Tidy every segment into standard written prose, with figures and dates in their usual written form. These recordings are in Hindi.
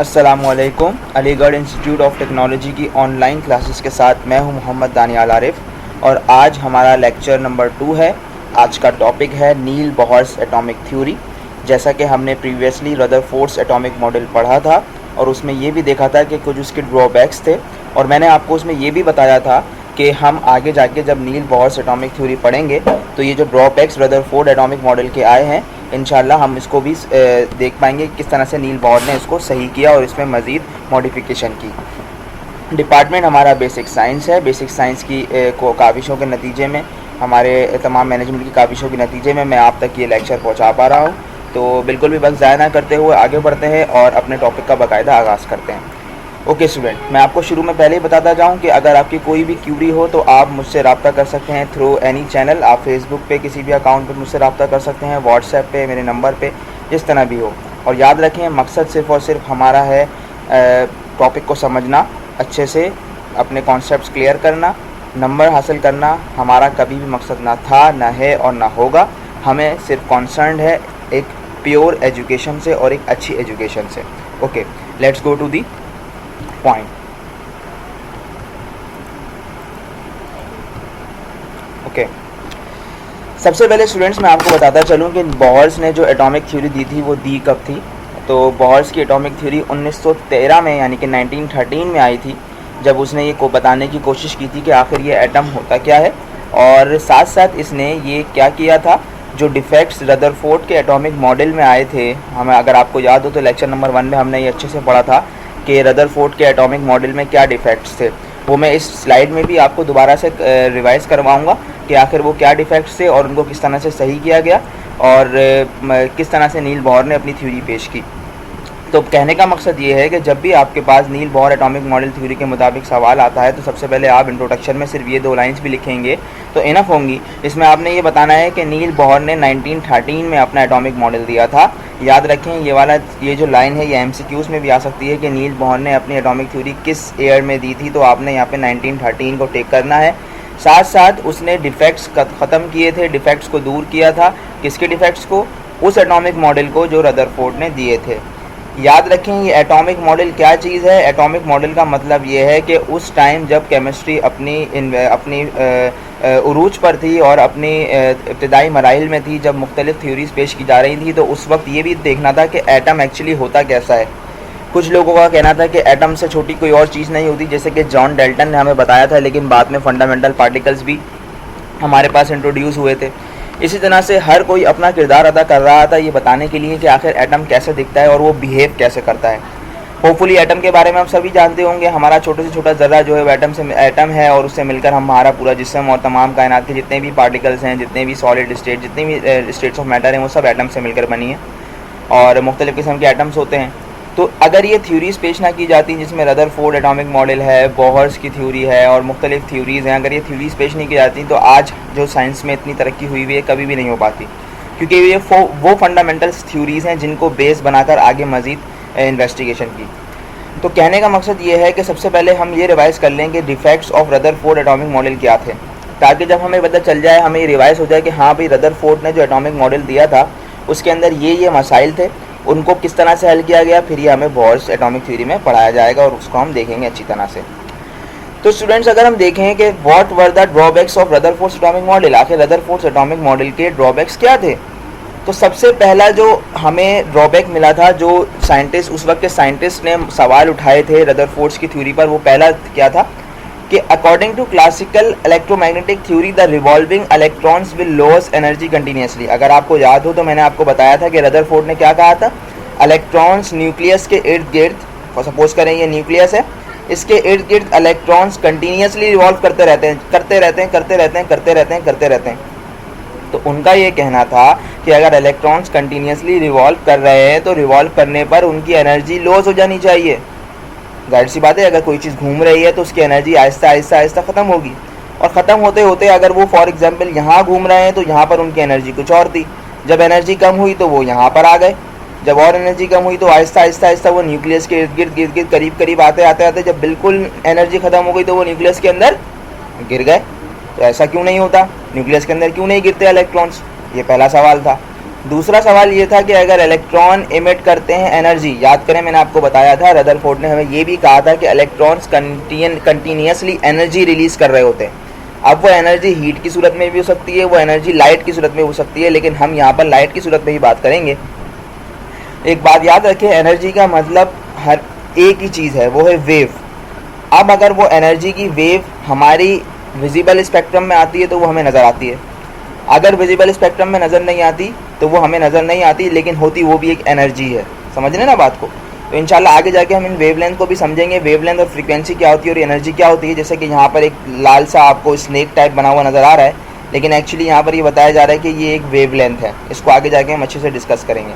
अस्सलामुअलैकुम। अलीगढ़ इंस्टीट्यूट ऑफ टेक्नोलॉजी की ऑनलाइन क्लासेस के साथ मैं हूं मोहम्मद दानियाल आरिफ और आज हमारा लेक्चर नंबर 2 है। आज का टॉपिक है नील बोहर्स एटॉमिक थ्योरी। जैसा कि हमने प्रीवियसली रदरफोर्ड्स एटॉमिक मॉडल पढ़ा था और उसमें ये भी देखा था कि कुछ उसके ड्रॉबैक्स थे और मैंने आपको उसमें ये भी बताया था कि हम आगे जाके जब नील बोहर्स एटॉमिक थ्योरी पढ़ेंगे तो ये जो ड्रॉबैक्स रदरफोर्ड एटॉमिक मॉडल के आए हैं इंशाल्लाह हम इसको भी देख पाएंगे किस तरह से नील बोहर ने इसको सही किया और इसमें मज़ीद मॉडिफिकेशन की। डिपार्टमेंट हमारा बेसिक साइंस है। बेसिक साइंस की को काविशों के नतीजे में हमारे तमाम मैनेजमेंट की काविशों के नतीजे में मैं आप तक ये लेक्चर पहुंचा पा रहा हूं। तो बिल्कुल भी वक्त ज़ाया ना करते हुए आगे बढ़ते हैं और अपने टॉपिक का बाकायदा आगाज़ करते हैं। ओके स्टूडेंट, मैं आपको शुरू में पहले ही बताता जाऊं कि अगर आपकी कोई भी क्यूरी हो तो आप मुझसे रब्ता कर सकते हैं थ्रू एनी चैनल। आप फेसबुक पे किसी भी अकाउंट पे मुझसे रब्ता कर सकते हैं, व्हाट्सएप पे, मेरे नंबर पे, जिस तरह भी हो। और याद रखें मकसद सिर्फ़ और सिर्फ हमारा है टॉपिक को समझना, अच्छे से अपने कॉन्सेप्ट्स क्लियर करना, नंबर हासिल करना हमारा कभी भी मकसद ना था, ना है और ना होगा। हमें सिर्फ कॉन्सर्न है एक प्योर एजुकेशन से और एक अच्छी एजुकेशन से। Okay, let's go to the point. Okay, सबसे पहले स्टूडेंट्स मैं आपको बताता चलूँ कि बोहर्स ने जो एटॉमिक थ्योरी दी थी वो दी कब थी। तो बोहर्स की एटॉमिक थ्योरी 1913 में यानी कि 1913 में आई थी, जब उसने ये को बताने की कोशिश की थी कि आखिर ये एटम होता क्या है। और साथ साथ इसने ये क्या किया था, जो डिफेक्ट्स रदरफोर्ड के एटॉमिक मॉडल में आए थे, हमें अगर आपको याद हो तो लेक्चर नंबर 1 में हमने ये अच्छे से पढ़ा था कि रदरफोर्ड के एटॉमिक मॉडल में क्या डिफेक्ट्स थे। वो मैं इस स्लाइड में भी आपको दोबारा से रिवाइज़ करवाऊंगा कि आखिर वो क्या डिफेक्ट्स थे और उनको किस तरह से सही किया गया और किस तरह से नील बोहर ने अपनी थ्योरी पेश की। तो कहने का मकसद ये है कि जब भी आपके पास नील बोहर एटॉमिक मॉडल थ्योरी के मुताबिक सवाल आता है तो सबसे पहले आप इंट्रोडक्शन में सिर्फ ये 2 लाइंस भी लिखेंगे तो इनफ होंगी। इसमें आपने ये बताना है कि नील बोहर ने 1913 में अपना एटॉमिक मॉडल दिया था। याद रखें ये जो लाइन है ये एमसीक्यूज में भी आ सकती है कि नील बोहर ने अपनी एटॉमिक थ्योरी किस ईयर में दी थी, तो आपने यहाँ पे 1913 को टेक करना है। साथ साथ उसने डिफेक्ट्स ख़त्म किए थे, डिफेक्ट्स को दूर किया था। किसके डिफेक्ट्स को? उस एटॉमिक मॉडल को जो रदरफोर्ड ने दिए थे। याद रखें ये एटॉमिक मॉडल क्या चीज़ है। एटॉमिक मॉडल का मतलब ये है कि उस टाइम जब केमिस्ट्री अपनी उरूज पर थी और अपनी इब्तदाई मराहिल में थी, जब मुख्तलिफ थ्योरीज़ पेश की जा रही थी, तो उस वक्त ये भी देखना था कि एटम एक्चुअली होता कैसा है। कुछ लोगों का कहना था कि एटम से छोटी कोई और चीज़ नहीं होती, जैसे कि जॉन डेल्टन ने हमें बताया था, लेकिन बाद में फंडामेंटल पार्टिकल्स भी हमारे पास इंट्रोड्यूस हुए थे। इसी तरह से हर कोई अपना किरदार अदा कर रहा था ये बताने के लिए कि आखिर एटम कैसे दिखता है और वो बिहेव कैसे करता है। होपफुली एटम के बारे में आप सभी जानते होंगे। हमारा छोटे से छोटा ज़र्रा जो है वो एटम है और उससे मिलकर हमारा पूरा जिस्म और तमाम कायनात के जितने भी पार्टिकल्स हैं, जितने भी सॉलिड स्टेट, जितनी भी स्टेट्स ऑफ मैटर हैं, वो सब एटम से मिलकर बनी है और मुख्तलिफ़ किस्म के एटम्स होते हैं। तो अगर ये थ्योरीज़ पेश ना की जाती जिसमें रदरफोर्ड एटॉमिक मॉडल है, बोहर्स की थ्योरी है और मुख्तलिफ थ्योरीज़ हैं, अगर ये थ्योरीज़ पेश नहीं की जाती तो आज जो साइंस में इतनी तरक्की हुई हुई है कभी भी नहीं हो पाती, क्योंकि ये वो फंडामेंटल थ्योरीज़ हैं जिनको बेस बनाकर आगे मज़ीद इन्वेस्टिगेशन की। तो कहने का मकसद ये है कि सबसे पहले हम ये रिवाइज़ कर लें कि defects of Rutherford atomic model क्या थे, ताकि जब हमें पता चल जाए, हमें ये रिवाइज़ हो जाए कि हाँ भाई रदरफोर्ड ने जो एटॉमिक मॉडल दिया था उसके अंदर ये मसाइल थे, उनको किस तरह से हल किया गया, फिर ये हमें बोहर्स एटॉमिक थ्योरी में पढ़ाया जाएगा और उसको हम देखेंगे अच्छी तरह से। तो स्टूडेंट्स अगर हम देखें कि what were the drawbacks of Rutherford's atomic model, आखिर रदरफोर्ड्स एटॉमिक मॉडल के ड्रॉबैक्स क्या थे। तो सबसे पहला जो हमें ड्रॉबैक मिला था, जो साइंटिस्ट उस वक्त के साइंटिस्ट ने सवाल उठाए थे रदरफोर्ड्स की थ्योरी पर, वो पहला क्या था कि according to classical electromagnetic theory the revolving electrons will loss energy continuously. अगर आपको याद हो तो मैंने आपको बताया था कि रदरफोर्ड ने क्या कहा था, इलेक्ट्रॉन्स न्यूक्लियस के इर्द गिर्द, सपोज करें ये न्यूक्लियस है, इसके इर्द गिर्द इलेक्ट्रॉन्स कंटिन्यूसली रिवॉल्व करते रहते हैं। तो उनका ये कहना था कि अगर इलेक्ट्रॉन्स कंटिन्यूसली रिवॉल्व कर रहे हैं तो रिवॉल्व करने पर उनकी एनर्जी लॉस हो जानी चाहिए। जाहिर सी बात है, अगर कोई चीज़ घूम रही है तो उसकी एनर्जी आहिस्ता ख़त्म होगी और ख़त्म होते होते अगर वो फॉर एग्जांपल यहाँ घूम रहे हैं तो यहाँ पर उनकी एनर्जी कुछ और थी, जब एनर्जी कम हुई तो वो यहाँ पर आ गए, जब और एनर्जी कम हुई तो आहिस्ता वो न्यूक्लियस के इर्द गिर्द करीब आते जब बिल्कुल एनर्जी ख़त्म हो गई तो वो न्यूक्लियस के अंदर गिर गए। तो ऐसा क्यों नहीं होता, न्यूक्लियस के अंदर क्यों नहीं गिरते इलेक्ट्रॉन्स, ये पहला सवाल था। दूसरा सवाल ये था कि अगर इलेक्ट्रॉन इमिट करते हैं एनर्जी, याद करें मैंने आपको बताया था, रदरफोर्ड ने हमें ये भी कहा था कि इलेक्ट्रॉन्स कंटिन्यूसली एनर्जी रिलीज कर रहे होते हैं। अब वो एनर्जी हीट की सूरत में भी हो सकती है, वो एनर्जी लाइट की सूरत में हो सकती है, लेकिन हम यहाँ पर लाइट की सूरत में ही बात करेंगे। एक बात याद रखें, एनर्जी का मतलब हर एक ही चीज़ है, वो है वेव। अब अगर वो एनर्जी की वेव हमारी विजिबल स्पेक्ट्रम में आती है तो वो हमें नज़र आती है, अगर विजिबल स्पेक्ट्रम में नज़र नहीं आती तो वो हमें नज़र नहीं आती, लेकिन होती वो भी एक एनर्जी है। समझ रहे ना बात को? तो इंशाल्लाह आगे जाके हम इन वेवलेंथ को भी समझेंगे, वेवलेंथ और फ्रीक्वेंसी क्या होती है और एनर्जी क्या होती है। जैसे कि यहाँ पर एक लाल सा आपको स्नेक टाइप बना हुआ नज़र आ रहा है, लेकिन एक्चुअली यहाँ पर ये बताया जा रहा है कि ये एक वेवलेंथ है। इसको आगे जाके हम अच्छे से डिस्कस करेंगे।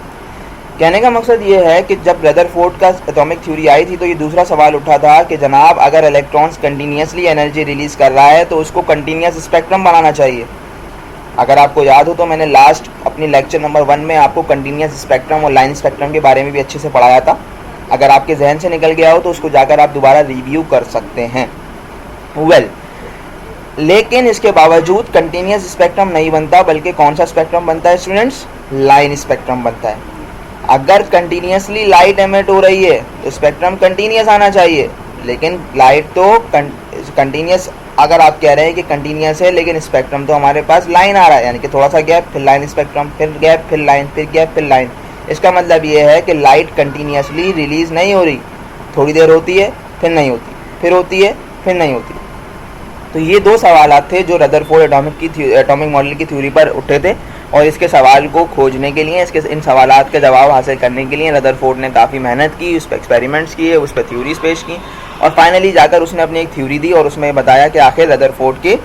कहने का मकसद ये है कि जब रदरफोर्ड का एटॉमिक थ्योरी आई थी तो ये दूसरा सवाल उठा था कि जनाब अगर इलेक्ट्रॉन्स कंटिन्यूसली एनर्जी रिलीज़ कर रहा है तो उसको कंटिन्यूस स्पेक्ट्रम बनाना चाहिए। अगर आपको याद हो तो मैंने लास्ट अपनी लेक्चर नंबर 1 में आपको कंटिन्यूस स्पेक्ट्रम और लाइन स्पेक्ट्रम के बारे में भी अच्छे से पढ़ाया था। अगर आपके जहन से निकल गया हो तो उसको जाकर आप दोबारा रिव्यू कर सकते हैं। लेकिन इसके बावजूद कंटिन्यूस स्पेक्ट्रम नहीं बनता, बल्कि कौन सा स्पेक्ट्रम बनता है स्टूडेंट्स? लाइन स्पेक्ट्रम बनता है। अगर कंटिन्यूसली लाइट एमिट हो रही है तो स्पेक्ट्रम कंटिन्यूस आना चाहिए, लेकिन लाइट तो कंटिन्यूस, अगर आप कह रहे हैं कि कंटिन्यूस है लेकिन स्पेक्ट्रम तो हमारे पास लाइन आ रहा है, यानी कि थोड़ा सा गैप फिर लाइन स्पेक्ट्रम, फिर गैप फिर लाइन, फिर गैप फिर लाइन। इसका मतलब ये है कि लाइट कंटिन्यूसली रिलीज़ नहीं हो रही, थोड़ी देर होती है फिर नहीं होती, फिर होती है फिर नहीं होती। तो ये दो सवाल थे जो रदरफोर्ड एटॉमिक मॉडल की थ्योरी पर उठे थे, और इसके सवाल को खोजने के लिए, इन सवालात के जवाब हासिल करने के लिए रदरफोर्ड ने काफ़ी मेहनत की, उस पर एक्सपेरिमेंट्स किए, उस पर थ्योरीज पेश की, और फाइनली जाकर उसने अपनी एक थ्योरी दी और उसमें बताया कि आखिर रदरफोर्ड के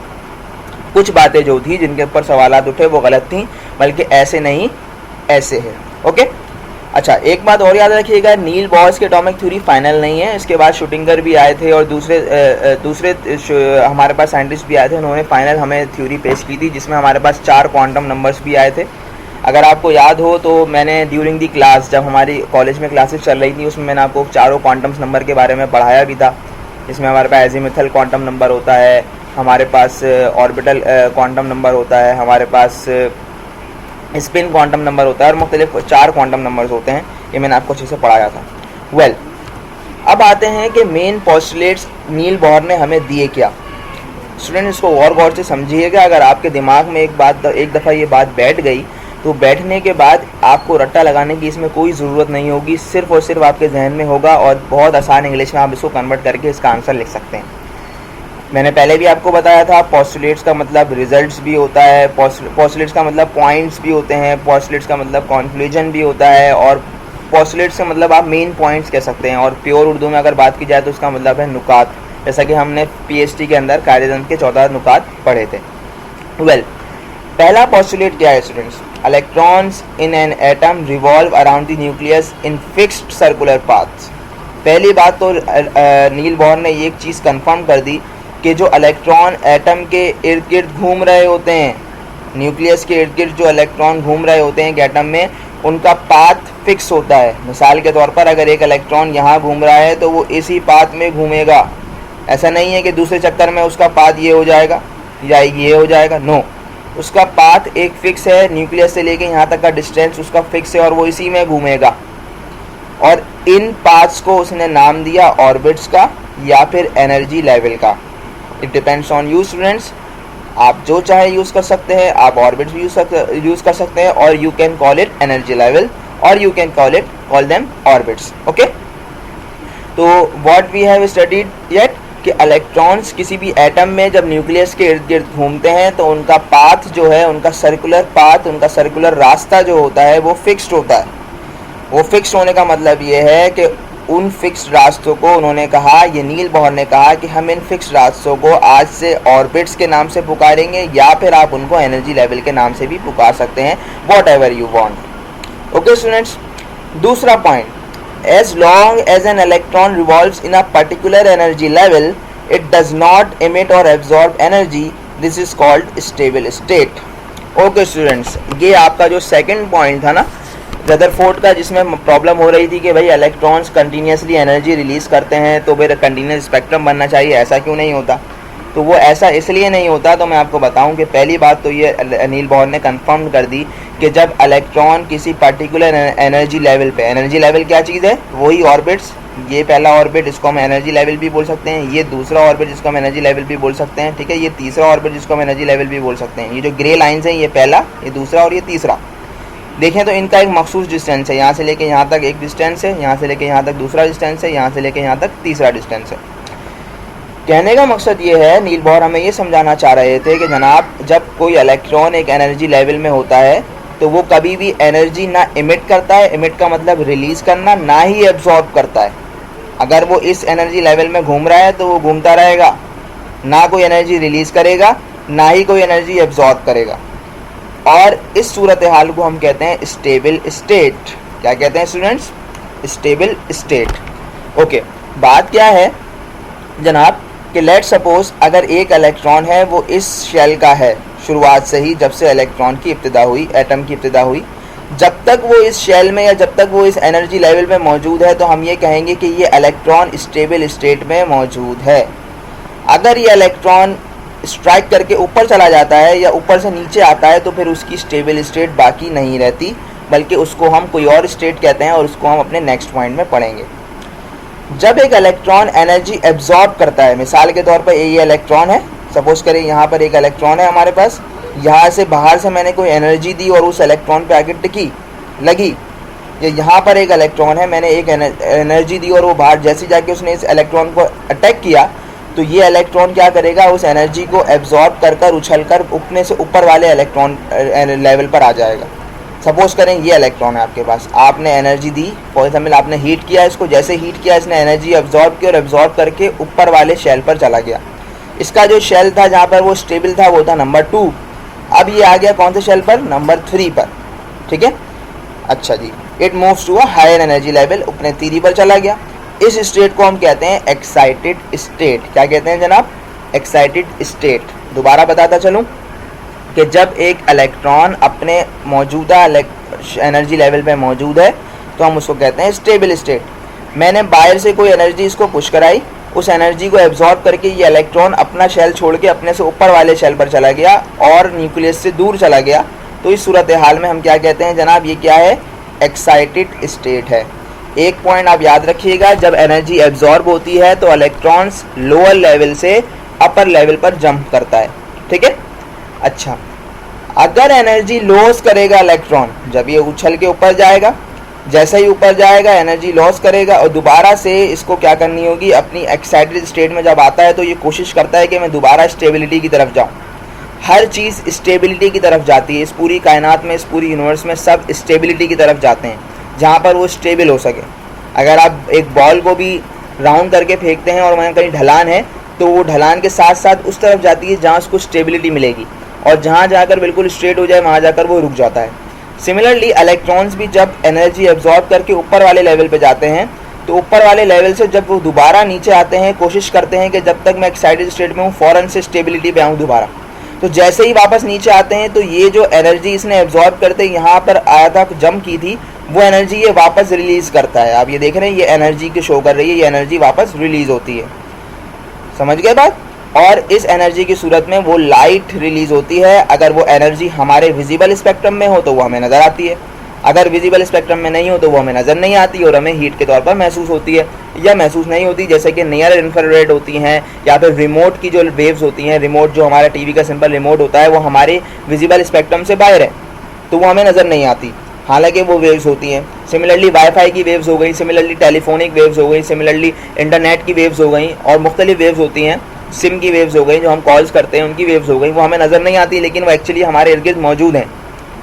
कुछ बातें जो थी जिनके ऊपर सवालात उठे वो गलत थी, बल्कि ऐसे नहीं ऐसे है। ओके, अच्छा एक बात और याद रखिएगा, नील बोहर्स की एटॉमिक थ्योरी फाइनल नहीं है। इसके बाद शुटिंगर भी आए थे और दूसरे हमारे पास साइंटिस्ट भी आए थे, उन्होंने फाइनल हमें थ्योरी पेश की थी जिसमें हमारे पास 4 क्वांटम नंबर्स भी आए थे। अगर आपको याद हो तो मैंने ड्यूरिंग दी क्लास, जब हमारी कॉलेज में क्लासेस चल रही थी, उसमें मैंने आपको चारों क्वांटम्स नंबर के बारे में पढ़ाया भी था। इसमें हमारे पास एजीमुथल क्वांटम नंबर होता है, हमारे पास ऑर्बिटल क्वांटम नंबर होता है, हमारे पास स्पिन क्वांटम नंबर होता है, और मुख्तलिफ 4 क्वांटम नंबर्स होते हैं। ये मैंने आपको अच्छे से पढ़ाया था। अब आते हैं कि मेन पोस्टुलेट्स नील बोहर ने हमें दिए क्या। स्टूडेंट इसको और गौर से समझिएगा। अगर आपके दिमाग में एक दफ़ा ये बात बैठ गई तो बैठने के बाद आपको रट्टा लगाने की इसमें कोई ज़रूरत नहीं होगी, सिर्फ़ और सिर्फ आपके जहन में होगा, और बहुत आसान इंग्लिश में आप इसको कन्वर्ट करके इसका आंसर लिख सकते हैं। मैंने पहले भी आपको बताया था, पोस्टुलेट्स का मतलब रिजल्ट्स भी होता है, पोस्टुलेट्स का मतलब पॉइंट्स भी होते हैं, पोस्टुलेट्स का मतलब कॉन्क्लूजन भी होता है, और पोस्टुलेट्स का मतलब आप मेन पॉइंट्स कह सकते हैं। और प्योर उर्दू में अगर बात की जाए तो उसका मतलब है नुकात, जैसा कि हमने पीएचडी के अंदर कायदेदंत के 14 नुकात पढ़े थे। पहला पोस्टुलेट क्या है students? Electrons in an atom revolve around the nucleus in fixed circular paths. पहली बात तो नील बोहर ने एक चीज़ कंफर्म कर दी कि जो इलेक्ट्रॉन एटम के इर्द गिर्द घूम रहे होते हैं, न्यूक्लियस के इर्द गिर्द जो इलेक्ट्रॉन घूम रहे होते हैं एटम में, उनका पाथ फिक्स होता है। मिसाल के तौर पर अगर एक इलेक्ट्रॉन यहाँ घूम रहा है तो वो इसी पाथ में घूमेगा। ऐसा नहीं है कि दूसरे चक्कर में उसका पाथ ये हो जाएगा या ये हो जाएगा, नो, उसका पाथ एक फिक्स है। न्यूक्लियस से लेके यहाँ तक का डिस्टेंस उसका फिक्स है और वो इसी में घूमेगा। और इन पाथ्स को उसने नाम दिया ऑर्बिट्स का या फिर एनर्जी लेवल का। It depends on you students, आप जो चाहे यूज़ कर सकते हैं। आप ऑर्बिट्स भी यूज़ कर सकते हैं, और you can call it energy level, और you can call them orbits. Okay, तो what we have studied yet कि इलेक्ट्रॉन्स किसी भी एटम में जब न्यूक्लियस के इर्द गिर्द घूमते हैं तो उनका पाथ जो है, उनका सर्कुलर पाथ, उनका सर्कुलर रास्ता जो होता है वो फिक्स्ड होता है। वो फिक्स्ड होने का मतलब ये है कि उन फिक्स्ड रास्तों को उन्होंने कहा, ये नील बोहर ने कहा कि हम इन फिक्स्ड रास्तों को आज से ऑर्बिट्स के नाम से पुकारेंगे, या फिर आप उनको एनर्जी लेवल के नाम से भी पुकार सकते हैं, what ever you want. Okay students, दूसरा point, as long as an electron revolves in a particular energy level, it does not emit or absorb energy. This is called stable state. Okay students, ये आपका जो सेकंड पॉइंट था ना रदरफोर्ड का, जिसमें प्रॉब्लम हो रही थी कि भाई इलेक्ट्रॉन्स कंटिन्यूसली एनर्जी रिलीज करते हैं तो फिर कंटिन्यूस स्पेक्ट्रम बनना चाहिए, ऐसा क्यों नहीं होता। तो वो ऐसा इसलिए नहीं होता। तो मैं आपको बताऊं कि पहली बात तो ये नील बोहर ने कंफर्म कर दी कि जब इलेक्ट्रॉन किसी पर्टिकुलर एनर्जी लेवल पे, एनर्जी लेवल क्या चीज़ है, वही ऑर्बिट्स, ये पहला ऑर्बिट इसको हम एनर्जी लेवल भी बोल सकते हैं, ये दूसरा ऑर्बिट जिसको हम एनर्जी लेवल भी बोल सकते हैं, ठीक है, ये तीसरा ऑर्बिट जिसको हम एनर्जी लेवल भी बोल सकते हैं। ये जो ग्रे लाइंस हैं, ये पहला, ये दूसरा और ये तीसरा। देखें तो इनका एक मखसूस डिस्टेंस है, यहाँ से लेके यहाँ तक एक डिस्टेंस है, यहाँ से लेके यहाँ तक दूसरा डिस्टेंस है, यहाँ से लेके यहाँ तक तीसरा डिस्टेंस है। कहने का मकसद ये है, नील बोहर हमें ये समझाना चाह रहे थे कि जनाब जब कोई इलेक्ट्रॉन एक एनर्जी लेवल में होता है तो वो कभी भी एनर्जी ना इमिट करता है, इमिट का मतलब रिलीज़ करना, ना ही एब्जॉर्ब करता है। अगर वो इस एनर्जी लेवल में घूम रहा है तो वो घूमता रहेगा, ना कोई एनर्जी रिलीज़ करेगा, ना ही कोई एनर्जी एब्जॉर्ब करेगा। और इस सूरत हाल को हम कहते हैं स्टेबल स्टेट। क्या कहते हैं स्टूडेंट्स? Stable state. ओके, बात क्या है जनाब कि लेट सपोज अगर एक इलेक्ट्रॉन है वो इस शेल का है शुरुआत से ही, जब से इलेक्ट्रॉन की इब्तिदा हुई, एटम की इब्तिदा हुई, जब तक वो इस शेल में या जब तक वो इस एनर्जी लेवल में मौजूद है तो हम ये कहेंगे कि ये इलेक्ट्रॉन स्टेबल स्टेट में मौजूद है। अगर ये इलेक्ट्रॉन स्ट्राइक करके ऊपर चला जाता है या ऊपर से नीचे आता है तो फिर उसकी स्टेबल स्टेट बाकी नहीं रहती, बल्कि उसको हम कोई और स्टेट कहते हैं और उसको हम अपने नेक्स्ट पॉइंट में पढ़ेंगे। जब एक इलेक्ट्रॉन एनर्जी एब्जॉर्ब करता है, मिसाल के तौर पर ये इलेक्ट्रॉन है, सपोज करें यहाँ पर एक इलेक्ट्रॉन है हमारे पास, यहाँ से बाहर से मैंने कोई एनर्जी दी और उस इलेक्ट्रॉन पे आके टिकी लगी, या यहाँ पर एक इलेक्ट्रॉन है, मैंने एक एनर्जी दी और वो बाहर जैसे जाके उसने इस इलेक्ट्रॉन को अटैक किया, तो ये इलेक्ट्रॉन क्या करेगा, उस एनर्जी को एब्जॉर्ब कर कर उछल कर अपने से ऊपर वाले इलेक्ट्रॉन लेवल पर आ जाएगा। सपोज करें ये इलेक्ट्रॉन है आपके पास, आपने एनर्जी दी, फॉर एग्जाम्पल आपने हीट किया इसको, जैसे हीट किया इसने एनर्जी एब्जॉर्ब की और एब्जॉर्ब करके ऊपर वाले शेल पर चला गया। इसका जो शेल था जहाँ पर वो स्टेबल था वो था नंबर 2, अब ये आ गया कौन से शेल पर, नंबर 3 पर, ठीक है। अच्छा जी, it moves to a higher energy level, अपने 3 पर चला गया। इस स्टेट को हम कहते हैं एक्साइटेड स्टेट। क्या कहते हैं जनाब? Excited state. दोबारा बताता चलूँ कि जब एक इलेक्ट्रॉन अपने मौजूदा एनर्जी लेवल पे मौजूद है तो हम उसको कहते हैं स्टेबल स्टेट। मैंने बाहर से कोई एनर्जी इसको पुश कराई, उस एनर्जी को एब्जॉर्ब करके ये इलेक्ट्रॉन अपना शेल छोड़ के अपने से ऊपर वाले शेल पर चला गया और न्यूक्लियस से दूर चला गया, तो इस सूरत हाल में हम क्या कहते हैं जनाब? ये क्या है? एक्साइटेड स्टेट है। एक पॉइंट आप याद रखिएगा, जब एनर्जी एब्जॉर्ब होती है तो इलेक्ट्रॉन्स लोअर लेवल से अपर लेवल पर जंप करता है, ठीक है। अच्छा, अगर एनर्जी लॉस करेगा इलेक्ट्रॉन, जब ये उछल के ऊपर जाएगा, जैसे ही ऊपर जाएगा एनर्जी लॉस करेगा और दोबारा से इसको क्या करनी होगी, अपनी एक्साइटेड स्टेट में जब आता है तो ये कोशिश करता है कि मैं दोबारा स्टेबिलिटी की तरफ जाऊँ। हर चीज़ स्टेबिलिटी की तरफ जाती है, इस पूरी कायनात में, इस पूरी यूनिवर्स में सब स्टेबिलिटी की तरफ जाते हैं, जहाँ पर वो स्टेबल हो सके। अगर आप एक बॉल को भी राउंड करके फेंकते हैं और वहाँ कहीं ढलान है तो वो ढलान के साथ साथ उस तरफ जाती है जहाँ उसको स्टेबिलिटी मिलेगी, और जहाँ जाकर बिल्कुल स्ट्रेट हो जाए वहाँ जाकर वो रुक जाता है। सिमिलरली इलेक्ट्रॉन्स भी जब एनर्जी एब्जॉर्ब करके ऊपर वाले लेवल पे जाते हैं तो ऊपर वाले लेवल से जब वो दोबारा नीचे आते हैं, कोशिश करते हैं कि जब तक मैं एक्साइटेड स्टेट में हूँ फ़ौरन से स्टेबिलिटी पे आऊँ दोबारा। तो जैसे ही वापस नीचे आते हैं तो ये जो एनर्जी इसने एब्जॉर्ब करते यहाँ पर आया था, जंप की थी, वो एनर्जी ये वापस रिलीज़ करता है। आप ये देख रहे हैं, ये एनर्जी की शो कर रही है, ये एनर्जी वापस रिलीज़ होती है। समझ गए बात? और इस एनर्जी की सूरत में वो लाइट रिलीज़ होती है। अगर वो एनर्जी हमारे विजिबल स्पेक्ट्रम में हो तो वो हमें नज़र आती है, अगर विजिबल स्पेक्ट्रम में नहीं हो तो वो हमें नज़र नहीं आती और हमें हीट के तौर पर महसूस होती है या महसूस नहीं होती, जैसे कि नियर इंफ्रारेड होती हैं या फिर रिमोट की जो वेव्स होती हैं। रिमोट जो हमारा टीवी का सिंपल रिमोट होता है वो हमारे विजिबल स्पेक्ट्रम से बाहर है तो वो हमें नज़र नहीं आती, हालांकि वो वेव्स होती हैं। सिमिलरली वाईफाई की वेव्स हो गई, सिमिलरली टेलीफोनिक वेव्स हो गई, सिमिलरली इंटरनेट की वेव्स हो गई और मुख्तलिफ वेव्स होती हैं। सिम की वेव्स हो गई, जो हम कॉल्स करते हैं उनकी वेव्स हो गई, वो हमें नज़र नहीं आती लेकिन वो एक्चुअली हमारे इर्द गिर्द मौजूद हैं।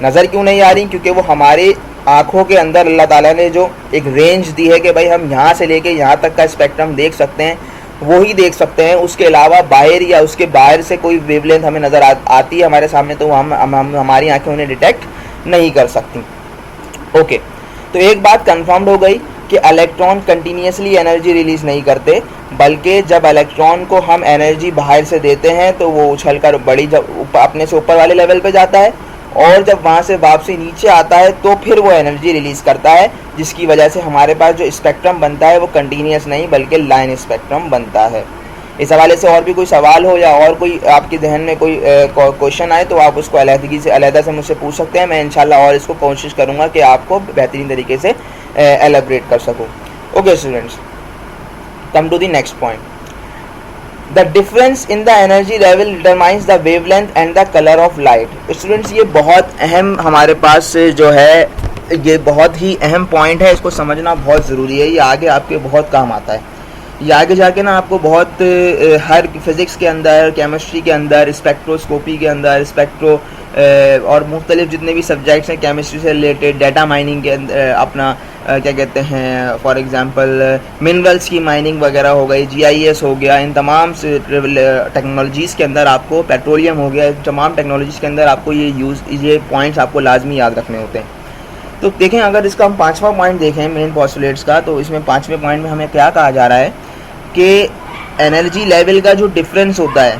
नज़र क्यों नहीं आ रही? क्योंकि वो हमारे आँखों के अंदर अल्लाह ताला ने जो एक रेंज दी है कि भाई हम यहाँ से लेके यहाँ तक का स्पेक्ट्रम देख सकते हैं, वो ही देख सकते हैं। उसके अलावा बाहर या उसके बाहर से कोई वेवलेंथ हमें नज़र आती है हमारे सामने तो हम हमारी आँखें उन्हें डिटेक्ट नहीं कर सकती। ओके, तो एक बात कन्फर्म्ड हो गई कि इलेक्ट्रॉन कंटिन्यूसली एनर्जी रिलीज़ नहीं करते, बल्कि जब इलेक्ट्रॉन को हम एनर्जी बाहर से देते हैं तो वो उछलकर बड़ी जब अपने से ऊपर वाले लेवल पे जाता है और जब वहाँ से वापसी नीचे आता है तो फिर वो एनर्जी रिलीज़ करता है, जिसकी वजह से हमारे पास जो स्पेक्ट्रम बनता है वो कंटिन्यूस नहीं बल्कि लाइन स्पेक्ट्रम बनता है। इस हवाले से और भी कोई सवाल हो या और कोई आपके जहन में कोई क्वेश्चन आए तो आप उसको अलहदा से मुझसे पूछ सकते हैं। मैं इंशाल्लाह और इसको कोशिश करूँगा कि आपको बेहतरीन तरीके से एलेबरेट कर सकूँ। Okay students, come to the next point. The difference in the energy level determines the wavelength and the colour of light. Students, ये बहुत अहम हमारे पास जो है, ये बहुत ही अहम पॉइंट है, इसको समझना बहुत ज़रूरी है। ये आगे आपके बहुत काम आता है। ये आगे जाके ना आपको बहुत हर फिज़िक्स के अंदर, केमिस्ट्री के अंदर, स्पेक्ट्रोस्कोपी के अंदर, और मुख्तलिफ जितने भी सब्जेक्ट्स हैं केमिस्ट्री से रिलेटेड, डाटा माइनिंग के अंदर अपना क्या कहते हैं, फॉर एग्जांपल मिनरल्स की माइनिंग वगैरह हो गई, GIS हो गया, इन तमाम टेक्नोलॉजीज़ के अंदर आपको, पेट्रोलियम हो गया, तमाम टेक्नोलॉजीज़ के अंदर आपको ये पॉइंट्स आपको लाजमी याद रखने होते हैं। तो देखें, अगर इसका हम 5वां पॉइंट देखें मेन पोस्टुलेट्स का, तो इसमें 5वें पॉइंट में हमें क्या कहा जा रहा है कि एनर्जी लेवल का जो डिफरेंस होता है,